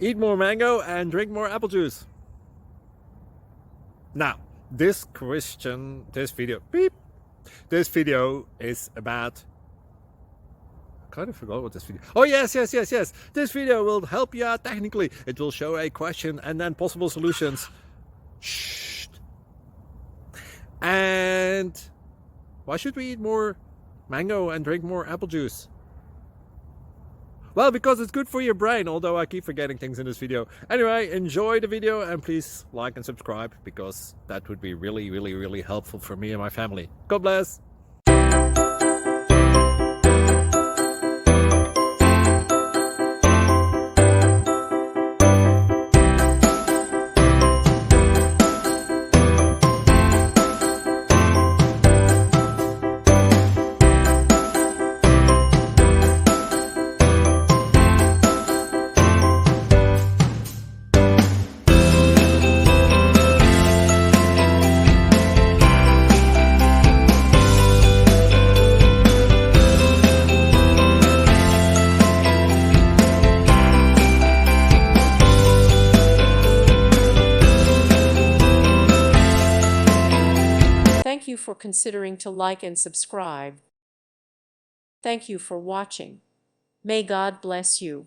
Eat more mango and drink more apple juice. Now, this video is about, I kind of forgot what this video. Oh, yes. This video will help you out technically. It will show a question and then possible solutions. Shh. And why should we eat more mango and drink more apple juice? Well, because it's good for your brain, although I keep forgetting things in this video. Anyway, enjoy the video and please like and subscribe, because that would be really helpful for me and my family. God bless! Thank you for considering to like and subscribe. Thank you for watching. May God bless you.